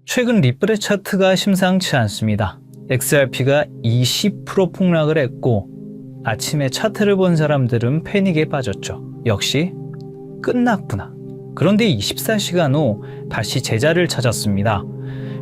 최근 리플의 차트가 심상치 않습니다. XRP가 20% 폭락을 했고 아침에 차트를 본 사람들은 패닉에 빠졌죠. 역시 끝났구나. 그런데 24시간 후 다시 제자를 찾았습니다.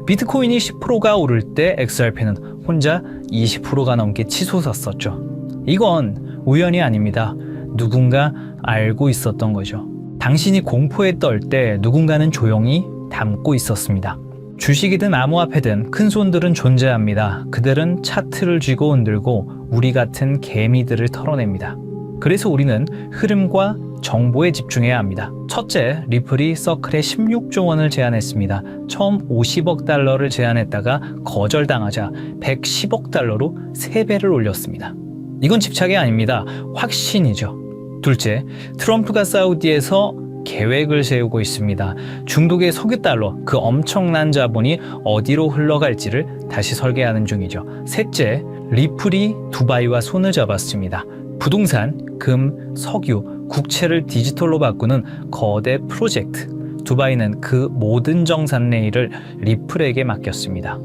비트코인이 10%가 오를 때 XRP는 혼자 20%가 넘게 치솟았었죠. 이건 우연이 아닙니다. 누군가 알고 있었던 거죠. 당신이 공포에 떨 때 누군가는 조용히 담고 있었습니다. 주식이든 암호화폐든 큰 손들은 존재합니다. 그들은 차트를 쥐고 흔들고 우리 같은 개미들을 털어냅니다. 그래서 우리는 흐름과 정보에 집중해야 합니다. 첫째, 리플이 서클에 16조 원을 제안했습니다. 처음 50억 달러를 제안했다가 거절당하자 110억 달러로 3배를 올렸습니다. 이건 집착이 아닙니다. 확신이죠. 둘째, 트럼프가 사우디에서 계획을 세우고 있습니다. 중독의 석유달러, 그 엄청난 자본이 어디로 흘러갈지를 다시 설계하는 중이죠. 셋째, 리플이 두바이와 손을 잡았습니다. 부동산, 금, 석유, 국채를 디지털로 바꾸는 거대 프로젝트. 두바이는 그 모든 정산 내일을 리플에게 맡겼습니다.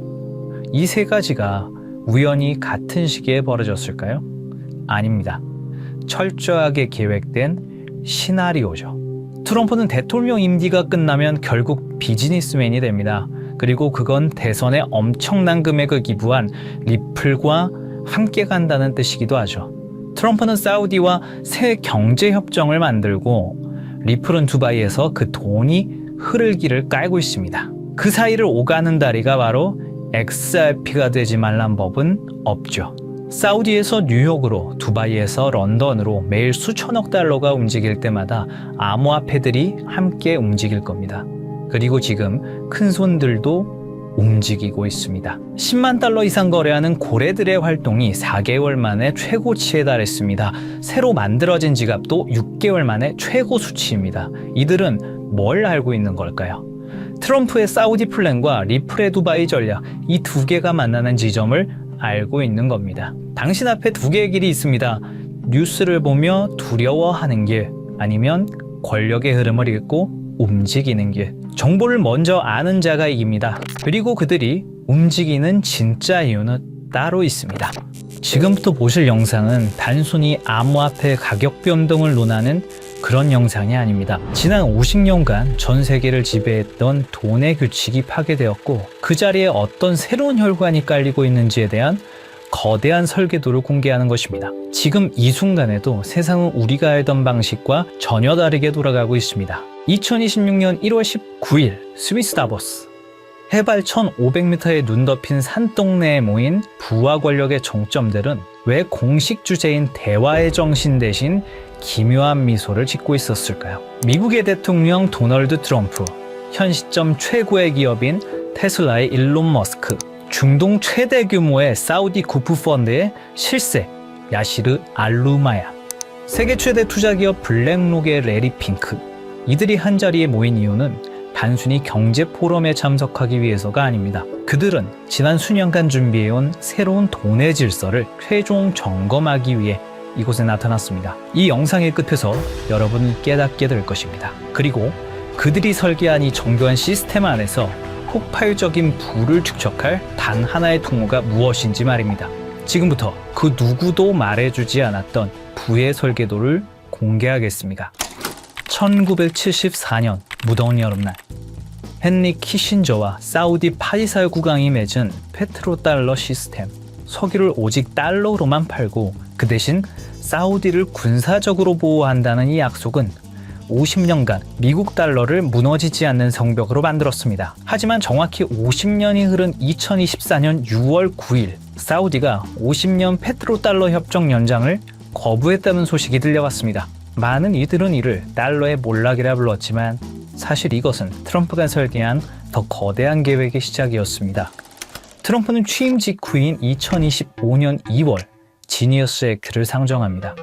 이 세 가지가 우연히 같은 시기에 벌어졌을까요? 아닙니다. 철저하게 계획된 시나리오죠. 트럼프는 대통령 임기가 끝나면 결국 비즈니스맨이 됩니다. 그리고 그건 대선에 엄청난 금액을 기부한 리플과 함께 간다는 뜻이기도 하죠. 트럼프는 사우디와 새 경제협정을 만들고 리플은 두바이에서 그 돈이 흐를 길을 깔고 있습니다. 그 사이를 오가는 다리가 바로 XRP가 되지 말란 법은 없죠. 사우디에서 뉴욕으로, 두바이에서 런던으로 매일 수천억 달러가 움직일 때마다 암호화폐들이 함께 움직일 겁니다. 그리고 지금 큰손들도 움직이고 있습니다. 10만 달러 이상 거래하는 고래들의 활동이 4개월 만에 최고치에 달했습니다. 새로 만들어진 지갑도 6개월 만에 최고 수치입니다. 이들은 뭘 알고 있는 걸까요? 트럼프의 사우디 플랜과 리플의 두바이 전략, 이 두 개가 만나는 지점을 알고 있는 겁니다. 당신 앞에 두 개의 길이 있습니다. 뉴스를 보며 두려워하는 길, 아니면 권력의 흐름을 읽고 움직이는 길. 정보를 먼저 아는 자가 이깁니다. 그리고 그들이 움직이는 진짜 이유는 따로 있습니다. 지금부터 보실 영상은 단순히 암호화폐 가격 변동을 논하는 그런 영상이 아닙니다. 지난 50년간 전 세계를 지배했던 돈의 규칙이 파괴되었고 그 자리에 어떤 새로운 혈관이 깔리고 있는지에 대한 거대한 설계도를 공개하는 것입니다. 지금 이 순간에도 세상은 우리가 알던 방식과 전혀 다르게 돌아가고 있습니다. 2026년 1월 19일 스위스 다보스. 해발 1500m의 눈 덮인 산동네에 모인 부와 권력의 정점들은 왜 공식 주제인 대화의 정신 대신 기묘한 미소를 짓고 있었을까요? 미국의 대통령 도널드 트럼프, 현 시점 최고의 기업인 테슬라의 일론 머스크, 중동 최대 규모의 사우디 구프 펀드의 실세 야시르 알루마야, 세계 최대 투자기업 블랙록의 레리 핑크. 이들이 한자리에 모인 이유는 단순히 경제 포럼에 참석하기 위해서가 아닙니다. 그들은 지난 수년간 준비해온 새로운 돈의 질서를 최종 점검하기 위해 이곳에 나타났습니다. 이 영상의 끝에서 여러분은 깨닫게 될 것입니다. 그리고 그들이 설계한 이 정교한 시스템 안에서 폭발적인 부를 축적할 단 하나의 통로가 무엇인지 말입니다. 지금부터 그 누구도 말해주지 않았던 부의 설계도를 공개하겠습니다. 1974년 무더운 여름날, 헨리 키신저와 사우디 파리사의 국왕이 맺은 페트로달러 시스템. 석유를 오직 달러로만 팔고 그 대신 사우디를 군사적으로 보호한다는 이 약속은 50년간 미국 달러를 무너지지 않는 성벽으로 만들었습니다. 하지만 정확히 50년이 흐른 2024년 6월 9일 사우디가 50년 페트로달러 협정 연장을 거부했다는 소식이 들려왔습니다. 많은 이들은 이를 달러의 몰락이라 불렀지만 사실 이것은 트럼프가 설계한 더 거대한 계획의 시작이었습니다. 트럼프는 취임 직후인 2025년 2월 지니어스 액트를 상정합니다.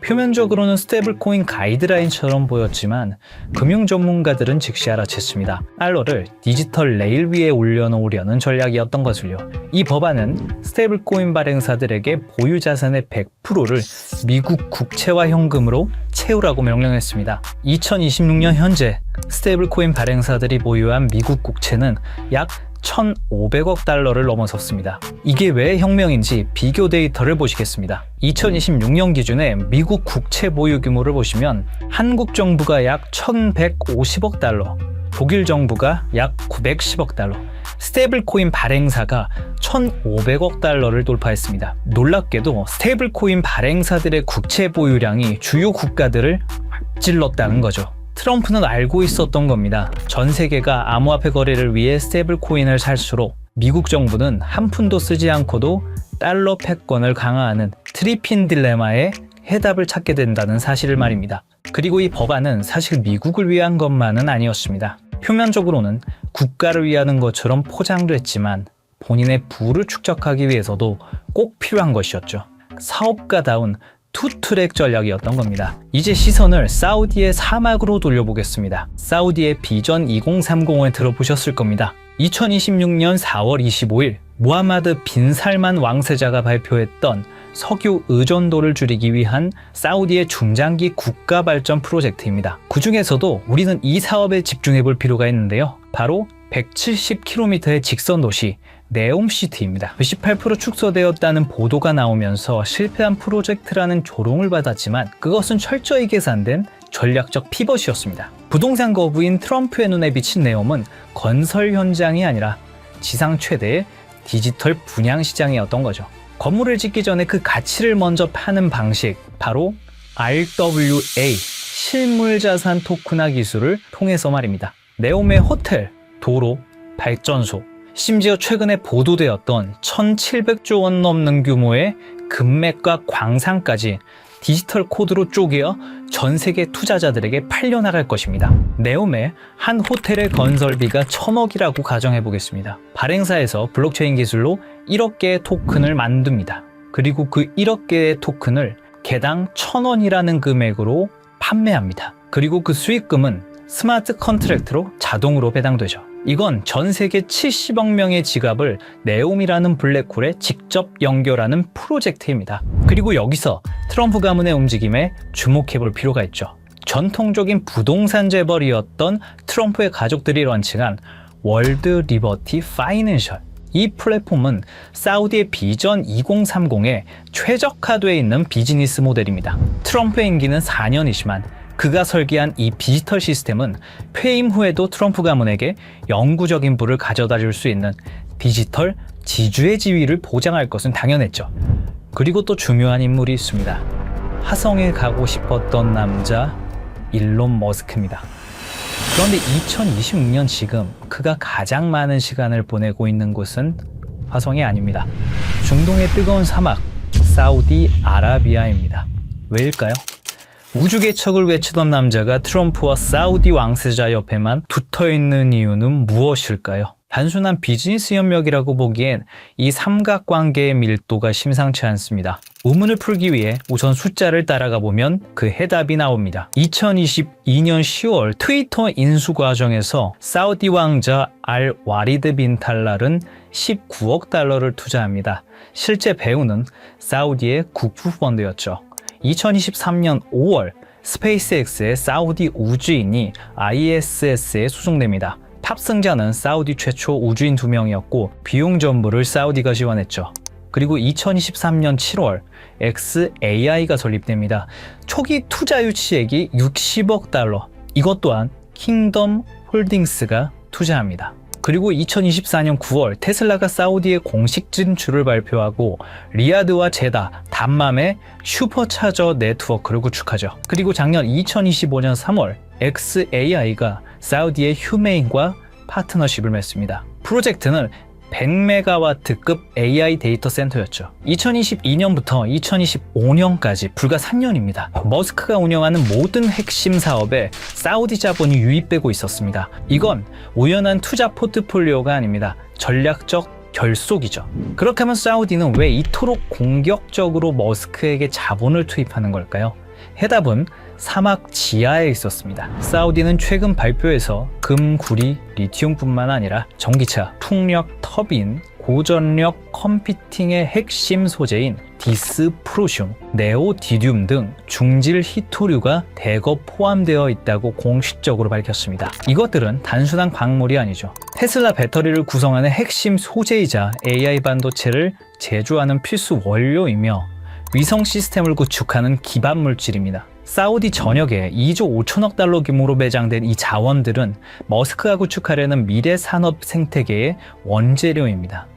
표면적으로는 스테이블코인 가이드라인처럼 보였지만 금융 전문가들은 즉시 알아챘습니다. 달러를 디지털 레일 위에 올려놓으려는 전략이었던 것을요. 이 법안은 스테이블코인 발행사들에게 보유 자산의 100%를 미국 국채와 현금으로 채우라고 명령했습니다. 2026년 현재 스테이블코인 발행사들이 보유한 미국 국채는 약 1,500억 달러를 넘어섰습니다. 이게 왜 혁명인지 비교 데이터를 보시겠습니다. 2026년 기준의 미국 국채 보유 규모를 보시면 한국 정부가 약 1,150억 달러, 독일 정부가 약 910억 달러, 스테이블코인 발행사가 1,500억 달러를 돌파했습니다. 놀랍게도 스테이블코인 발행사들의 국채 보유량이 주요 국가들을 앞질렀다는 거죠. 트럼프는 알고 있었던 겁니다. 전 세계가 암호화폐 거래를 위해 스테이블 코인을 살수록 미국 정부는 한 푼도 쓰지 않고도 달러 패권을 강화하는 트리핀 딜레마의 해답을 찾게 된다는 사실을 말입니다. 그리고 이 법안은 사실 미국을 위한 것만은 아니었습니다. 표면적으로는 국가를 위하는 것처럼 포장됐지만 본인의 부를 축적하기 위해서도 꼭 필요한 것이었죠. 사업가다운 투트랙 전략이었던 겁니다. 이제 시선을 사우디의 사막으로 돌려보겠습니다. 사우디의 비전 2030을 들어보셨을 겁니다. 2026년 4월 25일 무하마드 빈 살만 왕세자가 발표했던 석유 의존도를 줄이기 위한 사우디의 중장기 국가 발전 프로젝트입니다. 그 중에서도 우리는 이 사업에 집중해 볼 필요가 있는데요. 바로 170km의 직선 도시 네옴시티입니다. 18% 축소되었다는 보도가 나오면서 실패한 프로젝트라는 조롱을 받았지만 그것은 철저히 계산된 전략적 피벗이었습니다. 부동산 거부인 트럼프의 눈에 비친 네옴은 건설 현장이 아니라 지상 최대의 디지털 분양 시장이었던 거죠. 건물을 짓기 전에 그 가치를 먼저 파는 방식, 바로 RWA, 실물자산 토큰화 기술을 통해서 말입니다. 네옴의 호텔, 도로, 발전소, 심지어 최근에 보도되었던 1,700조 원 넘는 규모의 금맥과 광산까지 디지털 코드로 쪼개어 전 세계 투자자들에게 팔려나갈 것입니다. 네옴의 한 호텔의 건설비가 1,000억이라고 가정해 보겠습니다. 발행사에서 블록체인 기술로 1억 개의 토큰을 만듭니다. 그리고 그 1억 개의 토큰을 개당 1,000원이라는 금액으로 판매합니다. 그리고 그 수익금은 스마트 컨트랙트로 자동으로 배당되죠. 이건 전 세계 70억 명의 지갑을 네옴이라는 블랙홀에 직접 연결하는 프로젝트입니다. 그리고 여기서 트럼프 가문의 움직임에 주목해 볼 필요가 있죠. 전통적인 부동산 재벌이었던 트럼프의 가족들이 런칭한 월드 리버티 파이낸셜. 이 플랫폼은 사우디의 비전 2030에 최적화되어 있는 비즈니스 모델입니다. 트럼프의 임기는 4년이지만 그가 설계한 이 디지털 시스템은 퇴임 후에도 트럼프 가문에게 영구적인 부를 가져다 줄 수 있는 디지털 지주의 지위를 보장할 것은 당연했죠. 그리고 또 중요한 인물이 있습니다. 화성에 가고 싶었던 남자 일론 머스크입니다. 그런데 2026년 지금 그가 가장 많은 시간을 보내고 있는 곳은 화성이 아닙니다. 중동의 뜨거운 사막 사우디아라비아입니다. 왜일까요? 우주 개척을 외치던 남자가 트럼프와 사우디 왕세자 옆에만 붙어있는 이유는 무엇일까요? 단순한 비즈니스 협력이라고 보기엔 이 삼각관계의 밀도가 심상치 않습니다. 의문을 풀기 위해 우선 숫자를 따라가 보면 그 해답이 나옵니다. 2022년 10월 트위터 인수 과정에서 사우디 왕자 알 와리드 빈 탈랄은 19억 달러를 투자합니다. 실제 배우는 사우디의 국부 펀드였죠. 2023년 5월 스페이스X의 사우디 우주인이 ISS에 수송됩니다. 탑승자는 사우디 최초 우주인 2명이었고 비용 전부를 사우디가 지원했죠. 그리고 2023년 7월 xAI가 설립됩니다. 초기 투자 유치액이 60억 달러. 이것 또한 킹덤 홀딩스가 투자합니다. 그리고 2024년 9월 테슬라가 사우디의 공식 진출을 발표하고 리야드와 제다, 담맘의 슈퍼차저 네트워크를 구축하죠. 그리고 작년 2025년 3월 xAI가 사우디의 휴메인과 파트너십을 맺습니다. 프로젝트는 100메가와트급 AI 데이터 센터였죠. 2022년부터 2025년까지 불과 3년입니다. 머스크가 운영하는 모든 핵심 사업에 사우디 자본이 유입되고 있었습니다. 이건 우연한 투자 포트폴리오가 아닙니다. 전략적 결속이죠. 그렇게 하면 사우디는 왜 이토록 공격적으로 머스크에게 자본을 투입하는 걸까요? 해답은 사막 지하에 있었습니다. 사우디는 최근 발표에서 금, 구리, 리튬뿐만 아니라 전기차, 풍력, 터빈, 고전력 컴퓨팅의 핵심 소재인 디스프로슘, 네오디듐 등 중질 희토류가 대거 포함되어 있다고 공식적으로 밝혔습니다. 이것들은 단순한 광물이 아니죠. 테슬라 배터리를 구성하는 핵심 소재이자 AI 반도체를 제조하는 필수 원료이며 위성 시스템을 구축하는 기반 물질입니다. 사우디 전역에 2조 5천억 달러 규모로 매장된 이 자원들은 머스크가 구축하려는 미래 산업 생태계의 원재료입니다.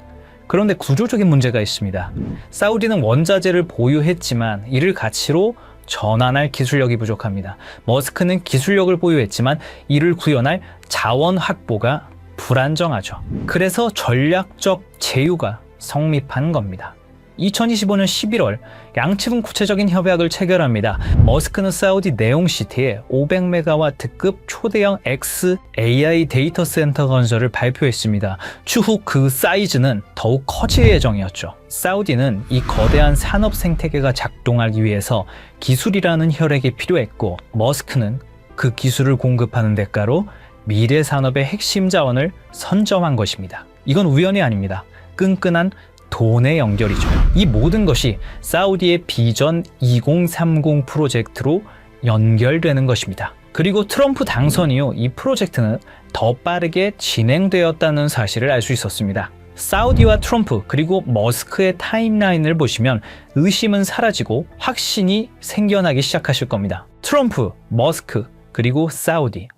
그런데 구조적인 문제가 있습니다. 사우디는 원자재를 보유했지만 이를 가치로 전환할 기술력이 부족합니다. 머스크는 기술력을 보유했지만 이를 구현할 자원 확보가 불안정하죠. 그래서 전략적 제휴가 성립한 겁니다. 2025년 11월 양측은 구체적인 협약을 체결합니다. 머스크는 사우디 네옴시티에 500메가와트급 초대형 XAI 데이터 센터 건설을 발표했습니다. 추후 그 사이즈는 더욱 커질 예정이었죠. 사우디는 이 거대한 산업 생태계가 작동하기 위해서 기술이라는 혈액이 필요했고 머스크는 그 기술을 공급하는 대가로 미래 산업의 핵심 자원을 선점한 것입니다. 이건 우연이 아닙니다. 끈끈한 돈의 연결이죠. 이 모든 것이 사우디의 비전 2030 프로젝트로 연결되는 것입니다. 그리고 트럼프 당선 이후 이 프로젝트는 더 빠르게 진행되었다는 사실을 알 수 있었습니다. 사우디와 트럼프 그리고 머스크의 타임라인을 보시면 의심은 사라지고 확신이 생겨나기 시작하실 겁니다. 트럼프, 머스크, 그리고 사우디.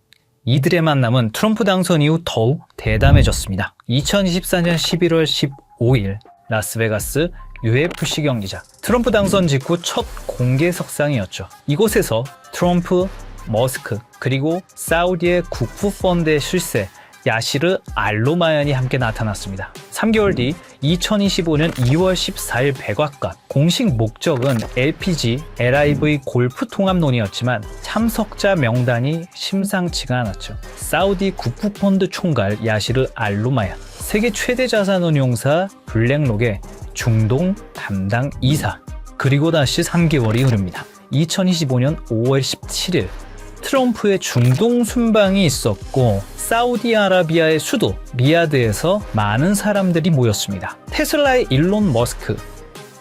이들의 만남은 트럼프 당선 이후 더욱 대담해졌습니다. 2024년 11월 15일 라스베가스 UFC 경기장. 트럼프 당선 직후 첫 공개 석상이었죠. 이곳에서 트럼프, 머스크, 그리고 사우디의 국부 펀드의 실세 야시르 알로마얀이 함께 나타났습니다. 3개월 뒤 2025년 2월 14일 백악관. 공식 목적은 LPG, LIV 골프 통합론이었지만 참석자 명단이 심상치가 않았죠. 사우디 국부 펀드 총괄 야시르 알로마얀, 세계 최대 자산운용사 블랙록의 중동 담당 이사. 그리고 다시 3개월이 흐릅니다. 2025년 5월 17일 트럼프의 중동 순방이 있었고 사우디아라비아의 수도 리야드에서 많은 사람들이 모였습니다. 테슬라의 일론 머스크,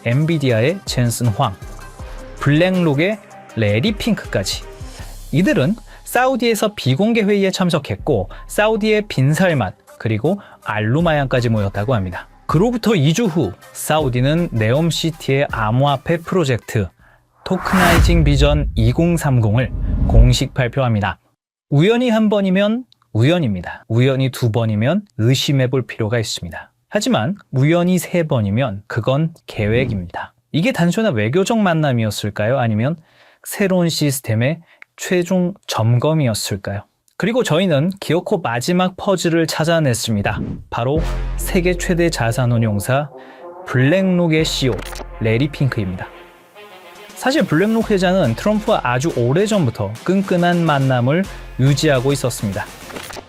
엔비디아의 젠슨 황, 블랙록의 레리 핑크까지. 이들은 사우디에서 비공개 회의에 참석했고 사우디의 빈살만 그리고 알루마얀까지 모였다고 합니다. 그로부터 2주 후 사우디는 네옴시티의 암호화폐 프로젝트 토크나이징 비전 2030을 공식 발표합니다. 우연히 한 번이면 우연입니다. 우연히 두 번이면 의심해 볼 필요가 있습니다. 하지만 우연히 세 번이면 그건 계획입니다. 이게 단순한 외교적 만남이었을까요? 아니면 새로운 시스템의 최종 점검이었을까요? 그리고 저희는 기어코 마지막 퍼즐을 찾아냈습니다. 바로 세계 최대 자산운용사 블랙록의 CEO 레리 핑크입니다. 사실 블랙록 회장은 트럼프와 아주 오래전부터 끈끈한 만남을 유지하고 있었습니다.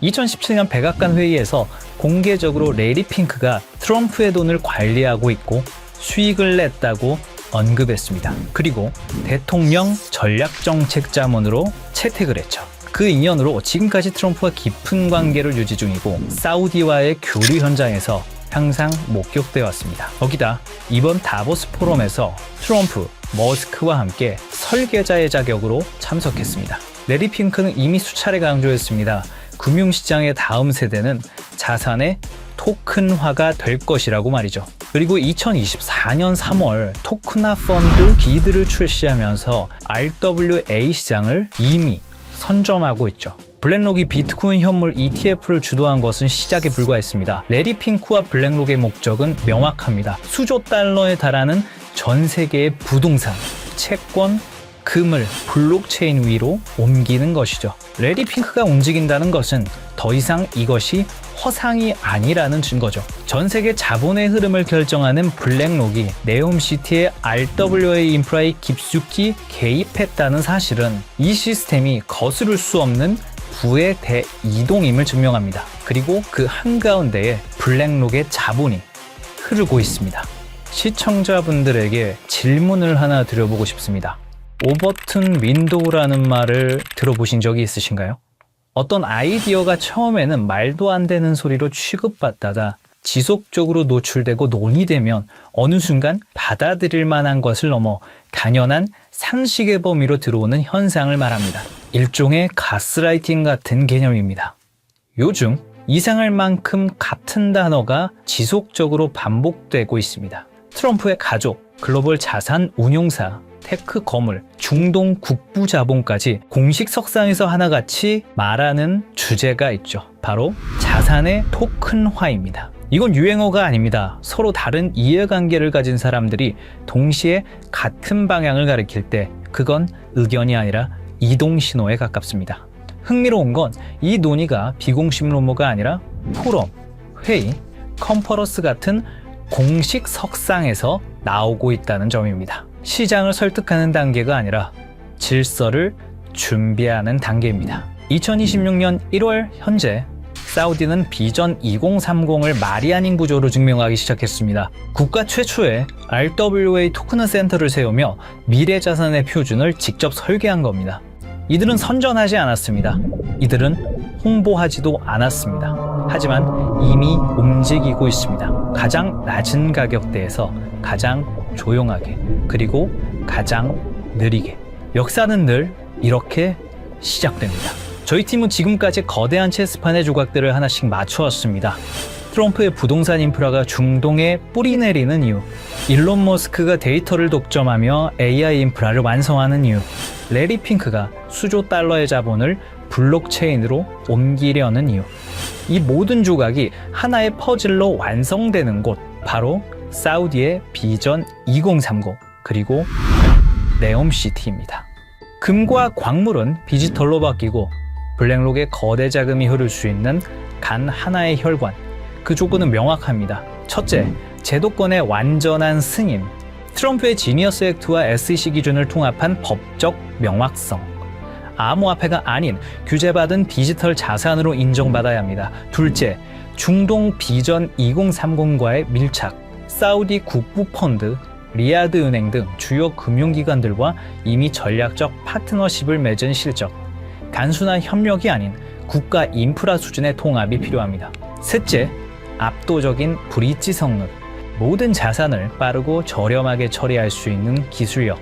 2017년 백악관 회의에서 공개적으로 레리 핑크가 트럼프의 돈을 관리하고 있고 수익을 냈다고 언급했습니다. 그리고 대통령 전략정책자문으로 채택을 했죠. 그 인연으로 지금까지 트럼프와 깊은 관계를 유지 중이고 사우디와의 교류 현장에서 항상 목격되어 왔습니다. 거기다 이번 다보스 포럼에서 트럼프, 머스크와 함께 설계자의 자격으로 참석했습니다. 레리 핑크는 이미 수차례 강조했습니다. 금융시장의 다음 세대는 자산의 토큰화가 될 것이라고 말이죠. 그리고 2024년 3월 토크나 펀드 기드를 출시하면서 RWA 시장을 이미 선점하고 있죠. 블랙록이 비트코인 현물 ETF를 주도한 것은 시작에 불과했습니다. 레리 핑크와 블랙록의 목적은 명확합니다. 수조 달러에 달하는 전 세계의 부동산, 채권, 금을 블록체인 위로 옮기는 것이죠. 레리 핑크가 움직인다는 것은 더 이상 이것이 허상이 아니라는 증거죠. 전 세계 자본의 흐름을 결정하는 블랙록이 네옴시티의 RWA 인프라에 깊숙이 개입했다는 사실은 이 시스템이 거스를 수 없는 부의 대이동임을 증명합니다. 그리고 그 한가운데에 블랙록의 자본이 흐르고 있습니다. 시청자분들에게 질문을 하나 드려보고 싶습니다. 오버튼 윈도우라는 말을 들어보신 적이 있으신가요? 어떤 아이디어가 처음에는 말도 안 되는 소리로 취급받다가 지속적으로 노출되고 논의되면 어느 순간 받아들일 만한 것을 넘어 당연한 상식의 범위로 들어오는 현상을 말합니다. 일종의 가스라이팅 같은 개념입니다. 요즘 이상할 만큼 같은 단어가 지속적으로 반복되고 있습니다. 트럼프의 가족, 글로벌 자산 운용사, 테크 거물, 중동 국부 자본까지 공식 석상에서 하나같이 말하는 주제가 있죠. 바로 자산의 토큰화입니다. 이건 유행어가 아닙니다. 서로 다른 이해관계를 가진 사람들이 동시에 같은 방향을 가리킬 때 그건 의견이 아니라 이동신호에 가깝습니다. 흥미로운 건 이 논의가 비공식 루머가 아니라 포럼, 회의, 컨퍼런스 같은 공식 석상에서 나오고 있다는 점입니다. 시장을 설득하는 단계가 아니라 질서를 준비하는 단계입니다. 2026년 1월 현재 사우디는 비전 2030을 말이 아닌 구조로 증명하기 시작했습니다. 국가 최초의 RWA 토큰 센터를 세우며 미래 자산의 표준을 직접 설계한 겁니다. 이들은 선전하지 않았습니다. 이들은 홍보하지도 않았습니다. 하지만 이미 움직이고 있습니다. 가장 낮은 가격대에서 가장 조용하게, 그리고 가장 느리게. 역사는 늘 이렇게 시작됩니다. 저희 팀은 지금까지 거대한 체스판의 조각들을 하나씩 맞추었습니다. 트럼프의 부동산 인프라가 중동에 뿌리 내리는 이유, 일론 머스크가 데이터를 독점하며 AI 인프라를 완성하는 이유, 레리 핑크가 수조 달러의 자본을 블록체인으로 옮기려는 이유. 이 모든 조각이 하나의 퍼즐로 완성되는 곳, 바로 사우디의 비전 2030, 그리고 네옴시티입니다. 금과 광물은 디지털로 바뀌고 블랙록에 거대 자금이 흐를 수 있는 단 하나의 혈관, 그 조건은 명확합니다. 첫째, 제도권의 완전한 승인. 트럼프의 지니어스 액트와 SEC 기준을 통합한 법적 명확성. 암호화폐가 아닌 규제받은 디지털 자산으로 인정받아야 합니다. 둘째, 중동 비전 2030과의 밀착. 사우디 국부펀드, 리야드 은행 등 주요 금융기관들과 이미 전략적 파트너십을 맺은 실적. 단순한 협력이 아닌 국가 인프라 수준의 통합이 필요합니다. 셋째, 압도적인 브릿지 성능. 모든 자산을 빠르고 저렴하게 처리할 수 있는 기술력.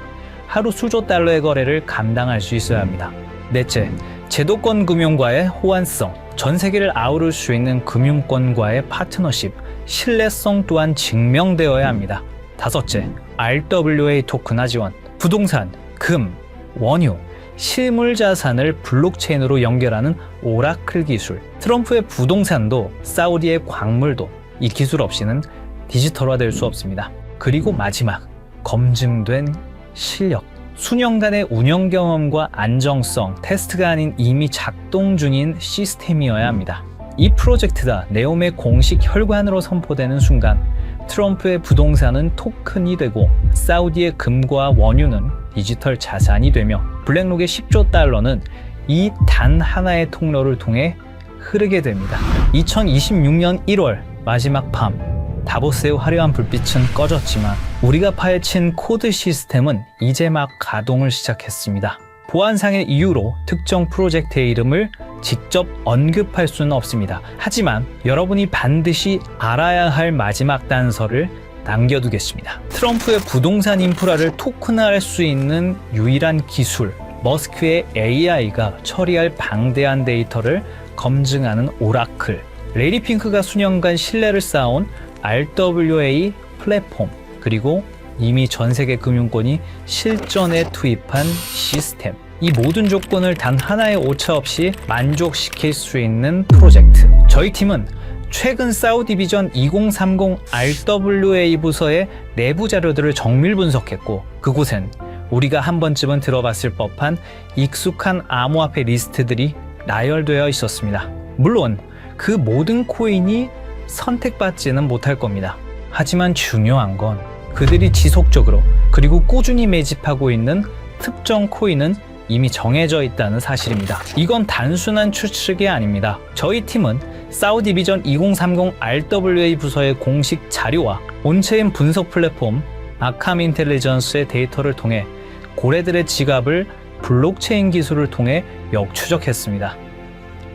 하루 수조 달러의 거래를 감당할 수 있어야 합니다. 넷째, 제도권 금융과의 호환성. 전 세계를 아우를 수 있는 금융권과의 파트너십. 신뢰성 또한 증명되어야 합니다. 다섯째, RWA 토큰화 지원. 부동산, 금, 원유, 실물 자산을 블록체인으로 연결하는 오라클 기술. 트럼프의 부동산도 사우디의 광물도 이 기술 없이는 디지털화될 수 없습니다. 그리고 마지막, 검증된 실력. 수년간의 운영 경험과 안정성, 테스트가 아닌 이미 작동 중인 시스템이어야 합니다. 이 프로젝트가 네옴의 공식 혈관으로 선포되는 순간 트럼프의 부동산은 토큰이 되고 사우디의 금과 원유는 디지털 자산이 되며 블랙록의 10조 달러는 이 단 하나의 통로를 통해 흐르게 됩니다. 2026년 1월 마지막 밤, 다보스의 화려한 불빛은 꺼졌지만 우리가 파헤친 코드 시스템은 이제 막 가동을 시작했습니다. 보안상의 이유로 특정 프로젝트의 이름을 직접 언급할 수는 없습니다. 하지만 여러분이 반드시 알아야 할 마지막 단서를 남겨두겠습니다. 트럼프의 부동산 인프라를 토큰화할 수 있는 유일한 기술, 머스크의 AI가 처리할 방대한 데이터를 검증하는 오라클, 레리 핑크가 수년간 신뢰를 쌓아온 RWA 플랫폼, 그리고 이미 전 세계 금융권이 실전에 투입한 시스템. 이 모든 조건을 단 하나의 오차 없이 만족시킬 수 있는 프로젝트. 저희 팀은 최근 사우디 비전 2030 RWA 부서의 내부 자료들을 정밀 분석했고, 그곳엔 우리가 한 번쯤은 들어봤을 법한 익숙한 암호화폐 리스트들이 나열되어 있었습니다. 물론 그 모든 코인이 선택받지는 못할 겁니다. 하지만 중요한 건 그들이 지속적으로 그리고 꾸준히 매집하고 있는 특정 코인은 이미 정해져 있다는 사실입니다. 이건 단순한 추측이 아닙니다. 저희 팀은 사우디 비전 2030 RWA 부서의 공식 자료와 온체인 분석 플랫폼 아캄 인텔리전스의 데이터를 통해 고래들의 지갑을 블록체인 기술을 통해 역추적했습니다.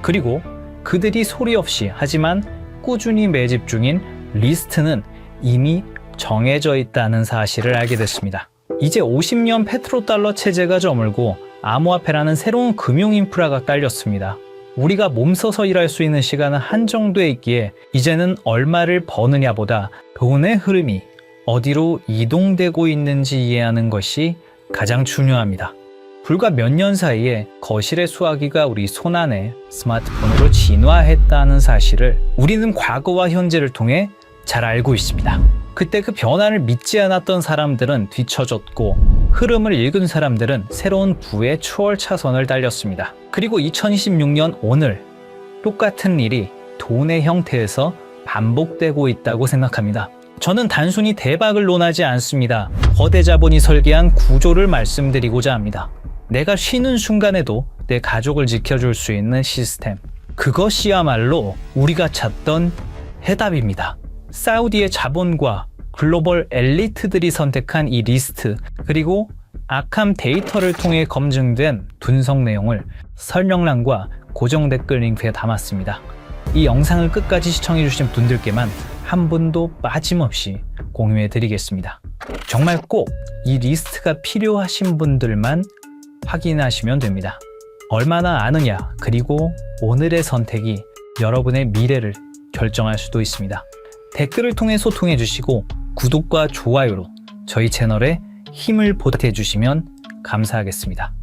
그리고 그들이 소리 없이 하지만 꾸준히 매집 중인 리스트는 이미 정해져 있다는 사실을 알게 됐습니다. 이제 50년 페트로달러 체제가 저물고 암호화폐라는 새로운 금융 인프라가 깔렸습니다. 우리가 몸서서 일할 수 있는 시간은 한정돼 있기에 이제는 얼마를 버느냐보다 돈의 흐름이 어디로 이동되고 있는지 이해하는 것이 가장 중요합니다. 불과 몇 년 사이에 거실의 수화기가 우리 손안에 스마트폰으로 진화했다는 사실을 우리는 과거와 현재를 통해 잘 알고 있습니다. 그때 그 변화를 믿지 않았던 사람들은 뒤처졌고 흐름을 읽은 사람들은 새로운 부의 추월 차선을 달렸습니다. 그리고 2026년 오늘 똑같은 일이 돈의 형태에서 반복되고 있다고 생각합니다. 저는 단순히 대박을 논하지 않습니다. 거대 자본이 설계한 구조를 말씀드리고자 합니다. 내가 쉬는 순간에도 내 가족을 지켜줄 수 있는 시스템. 그것이야말로 우리가 찾던 해답입니다. 사우디의 자본과 글로벌 엘리트들이 선택한 이 리스트, 그리고 아캄 데이터를 통해 검증된 분석 내용을 설명란과 고정 댓글 링크에 담았습니다. 이 영상을 끝까지 시청해주신 분들께만 한 분도 빠짐없이 공유해 드리겠습니다. 정말 꼭 이 리스트가 필요하신 분들만 확인하시면 됩니다. 얼마나 아느냐, 그리고 오늘의 선택이 여러분의 미래를 결정할 수도 있습니다. 댓글을 통해 소통해 주시고 구독과 좋아요로 저희 채널에 힘을 보태주시면 감사하겠습니다.